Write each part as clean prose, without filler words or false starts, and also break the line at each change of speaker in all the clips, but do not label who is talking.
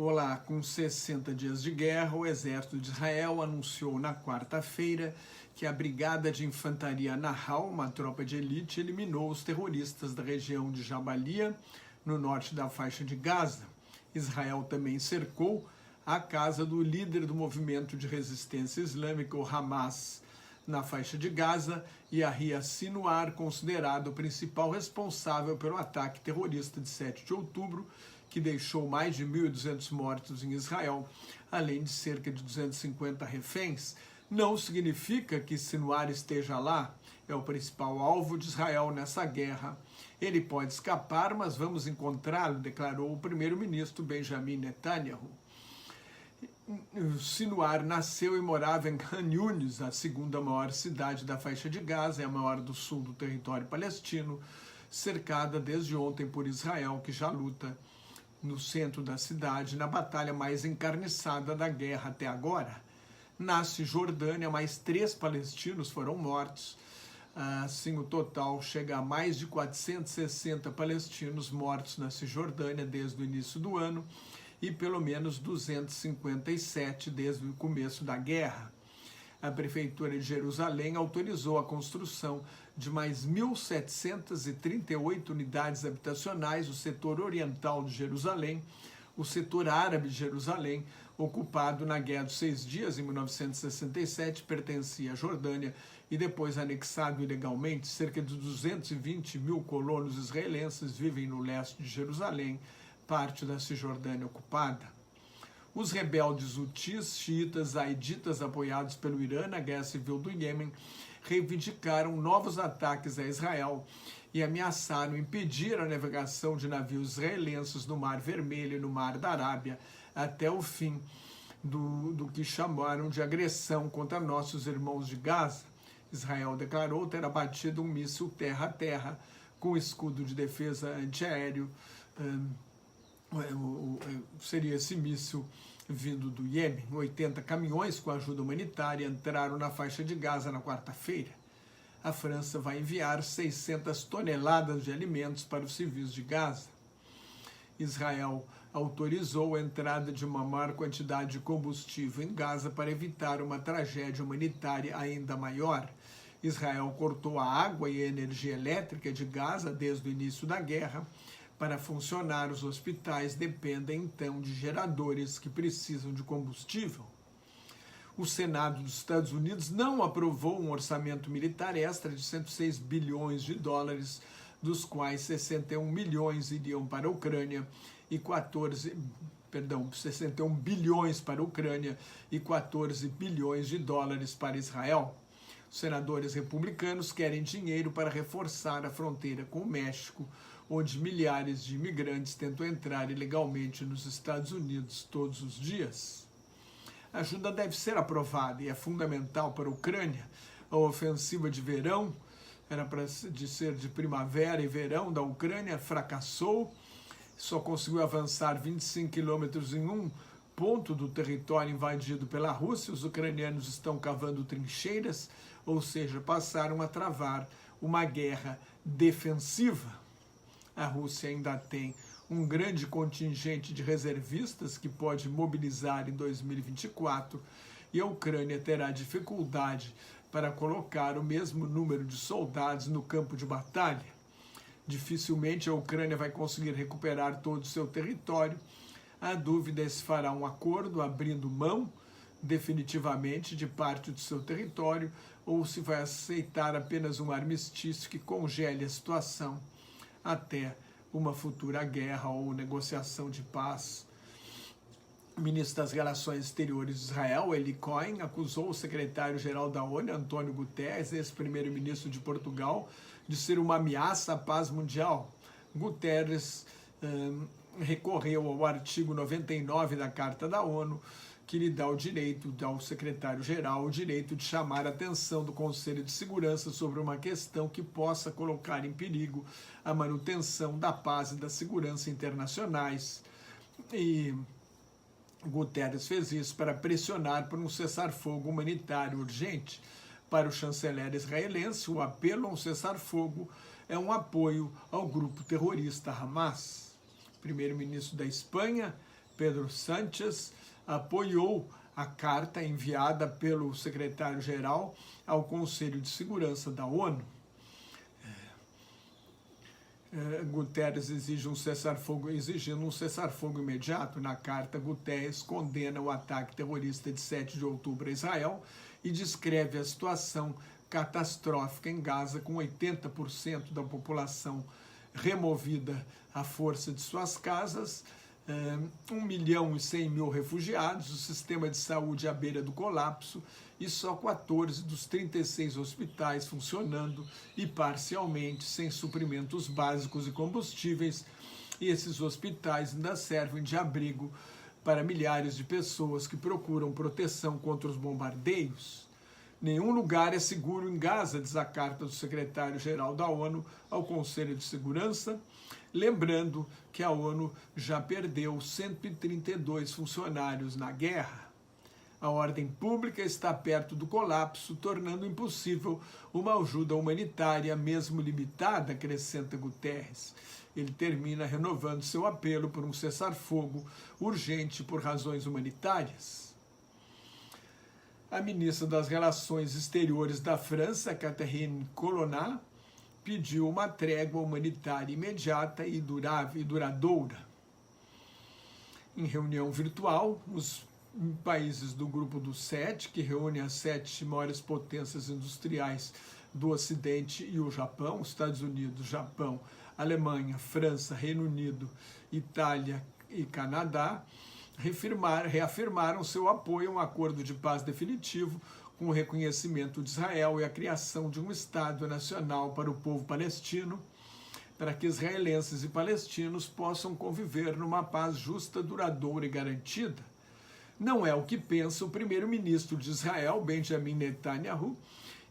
Olá, com 60 dias de guerra, o exército de Israel anunciou na quarta-feira que a Brigada de Infantaria Nahal, uma tropa de elite, eliminou os terroristas da região de Jabalia, no norte da faixa de Gaza. Israel também cercou a casa do líder do movimento de resistência islâmica, o Hamas, na faixa de Gaza, e Yahya Sinwar, considerado o principal responsável pelo ataque terrorista de 7 de outubro, que deixou mais de 1.200 mortos em Israel, além de cerca de 250 reféns, não significa que Sinwar esteja lá. É o principal alvo de Israel nessa guerra. Ele pode escapar, mas vamos encontrá-lo, declarou o primeiro-ministro Benjamin Netanyahu. Sinwar nasceu e morava em Khan Yunis, a segunda maior cidade da faixa de Gaza, é a maior do sul do território palestino, cercada desde ontem por Israel, que já luta no centro da cidade, na batalha mais encarniçada da guerra até agora. Na Cisjordânia, mais 3 palestinos foram mortos. Assim, o total chega a mais de 460 palestinos mortos na Cisjordânia desde o início do ano e pelo menos 257 desde o começo da guerra. A Prefeitura de Jerusalém autorizou a construção de mais 1.738 unidades habitacionais no setor oriental de Jerusalém, o setor árabe de Jerusalém, ocupado na Guerra dos 6 Dias, em 1967, pertencia à Jordânia e depois anexado ilegalmente. Cerca de 220 mil colonos israelenses vivem no leste de Jerusalém, parte da Cisjordânia ocupada. Os rebeldes hutis, xiitas, zaiditas, apoiados pelo Irã na guerra civil do Iêmen, reivindicaram novos ataques a Israel e ameaçaram impedir a navegação de navios israelenses no Mar Vermelho e no Mar da Arábia até o fim do que chamaram de agressão contra nossos irmãos de Gaza. Israel declarou ter abatido um míssil terra-a-terra com escudo de defesa antiaéreo. Seria esse míssil vindo do Iêmen. 80 caminhões com ajuda humanitária entraram na faixa de Gaza na quarta-feira. A França vai enviar 600 toneladas de alimentos para os civis de Gaza. Israel autorizou a entrada de uma maior quantidade de combustível em Gaza para evitar uma tragédia humanitária ainda maior. Israel cortou a água e a energia elétrica de Gaza desde o início da guerra. Para funcionar, os hospitais dependem então de geradores que precisam de combustível. O Senado dos Estados Unidos não aprovou um orçamento militar extra de 106 bilhões de dólares, dos quais 61 milhões iriam para a Ucrânia e 61 bilhões para a Ucrânia e 14 bilhões de dólares para Israel. Os senadores republicanos querem dinheiro para reforçar a fronteira com o México, onde milhares de imigrantes tentam entrar ilegalmente nos Estados Unidos todos os dias. A ajuda deve ser aprovada e é fundamental para a Ucrânia. A ofensiva de verão, era para ser de primavera e verão da Ucrânia, fracassou, só conseguiu avançar 25 quilômetros em um ponto do território invadido pela Rússia. Os ucranianos estão cavando trincheiras, ou seja, passaram a travar uma guerra defensiva. A Rússia ainda tem um grande contingente de reservistas que pode mobilizar em 2024 e a Ucrânia terá dificuldade para colocar o mesmo número de soldados no campo de batalha. Dificilmente a Ucrânia vai conseguir recuperar todo o seu território. A dúvida é se fará um acordo abrindo mão definitivamente de parte do seu território ou se vai aceitar apenas um armistício que congele a situação até uma futura guerra ou negociação de paz. O ministro das Relações Exteriores de Israel, Eli Cohen, acusou o secretário-geral da ONU, Antônio Guterres, ex-primeiro-ministro de Portugal, de ser uma ameaça à paz mundial. Guterres recorreu ao artigo 99 da Carta da ONU, que lhe dá o direito, dá ao secretário-geral o direito de chamar a atenção do Conselho de Segurança sobre uma questão que possa colocar em perigo a manutenção da paz e da segurança internacionais. E Guterres fez isso para pressionar por um cessar-fogo humanitário urgente. Para o chanceler israelense, o apelo a um cessar-fogo é um apoio ao grupo terrorista Hamas. O primeiro-ministro da Espanha, Pedro Sánchez, apoiou a carta enviada pelo secretário-geral ao Conselho de Segurança da ONU. Guterres exigindo um cessar-fogo imediato. Na carta, Guterres condena o ataque terrorista de 7 de outubro a Israel e descreve a situação catastrófica em Gaza, com 80% da população removida à força de suas casas, 1.100.000 refugiados, o sistema de saúde à beira do colapso e só 14 dos 36 hospitais funcionando e parcialmente sem suprimentos básicos e combustíveis, e esses hospitais ainda servem de abrigo para milhares de pessoas que procuram proteção contra os bombardeios. Nenhum lugar é seguro em Gaza, diz a carta do secretário-geral da ONU ao Conselho de Segurança, lembrando que a ONU já perdeu 132 funcionários na guerra. A ordem pública está perto do colapso, tornando impossível uma ajuda humanitária, mesmo limitada, acrescenta Guterres. Ele termina renovando seu apelo por um cessar-fogo urgente por razões humanitárias. A ministra das Relações Exteriores da França, Catherine Colonna, pediu uma trégua humanitária imediata e duradoura. Em reunião virtual, os países do Grupo dos 7, que reúne as 7 maiores potências industriais do Ocidente e o Japão, Estados Unidos, Japão, Alemanha, França, Reino Unido, Itália e Canadá, reafirmaram seu apoio a um acordo de paz definitivo com o reconhecimento de Israel e a criação de um Estado nacional para o povo palestino, para que israelenses e palestinos possam conviver numa paz justa, duradoura e garantida. Não é o que pensa o primeiro-ministro de Israel, Benjamin Netanyahu,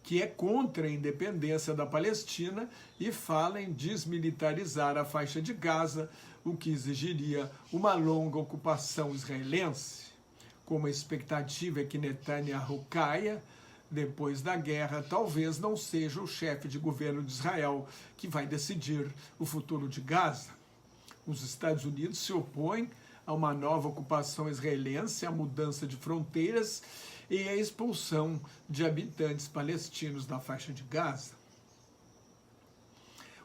que é contra a independência da Palestina e fala em desmilitarizar a faixa de Gaza, o que exigiria uma longa ocupação israelense. Como a expectativa é que Netanyahu caia depois da guerra, talvez não seja o chefe de governo de Israel que vai decidir o futuro de Gaza. Os Estados Unidos se opõem a uma nova ocupação israelense, a mudança de fronteiras e a expulsão de habitantes palestinos da faixa de Gaza.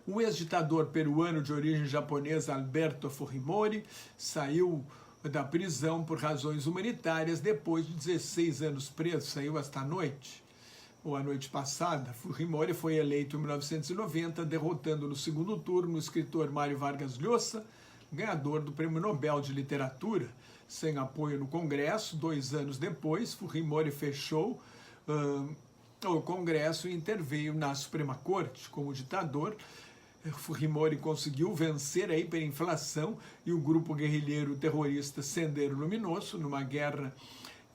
O ex-ditador peruano de origem japonesa Alberto Fujimori saiu da prisão por razões humanitárias depois de 16 anos preso, saiu esta noite, ou a noite passada. Fujimori foi eleito em 1990, derrotando no segundo turno o escritor Mário Vargas Llosa, ganhador do Prêmio Nobel de Literatura. Sem apoio no Congresso, 2 anos depois, Fujimori fechou o Congresso e interveio na Suprema Corte. Como ditador, Fujimori conseguiu vencer a hiperinflação e o grupo guerrilheiro terrorista Sendero Luminoso, numa guerra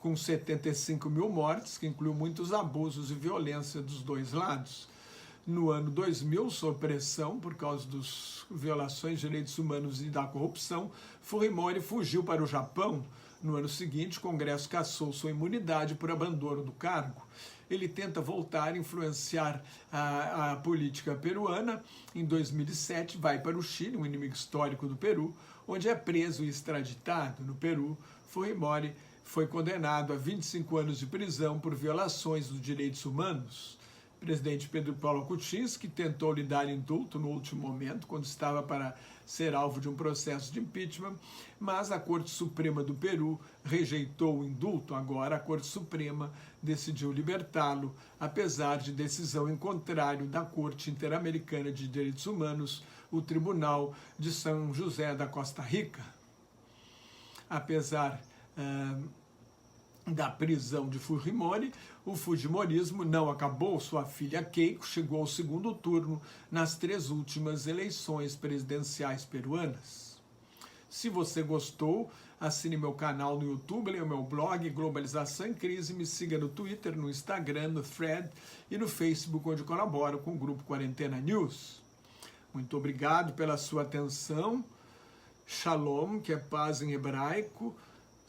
com 75.000 mortes, que incluiu muitos abusos e violência dos dois lados. No ano 2000, sob pressão por causa das violações de direitos humanos e da corrupção, Fujimori fugiu para o Japão. No ano seguinte, o Congresso cassou sua imunidade por abandono do cargo. Ele tenta voltar a influenciar a política peruana. Em 2007, vai para o Chile, um inimigo histórico do Peru, onde é preso e extraditado. No Peru, Fujimori foi condenado a 25 anos de prisão por violações dos direitos humanos. O presidente Pedro Paulo Kuczynski tentou lhe dar indulto no último momento, quando estava para ser alvo de um processo de impeachment, mas a Corte Suprema do Peru rejeitou o indulto. Agora a Corte Suprema decidiu libertá-lo, apesar de decisão em contrário da Corte Interamericana de Direitos Humanos, o Tribunal de São José da Costa Rica. Apesar da prisão de Fujimori, o fujimorismo não acabou. Sua filha Keiko chegou ao segundo turno nas 3 últimas eleições presidenciais peruanas. Se você gostou, assine meu canal no YouTube, leia o meu blog Globalização em Crise, me siga no Twitter, no Instagram, no Thread e no Facebook, onde colaboro com o Grupo Quarentena News. Muito obrigado pela sua atenção. Shalom, que é paz em hebraico.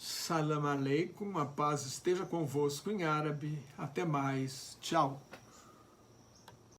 Salam aleikum, a paz esteja convosco em árabe. Até mais. Tchau.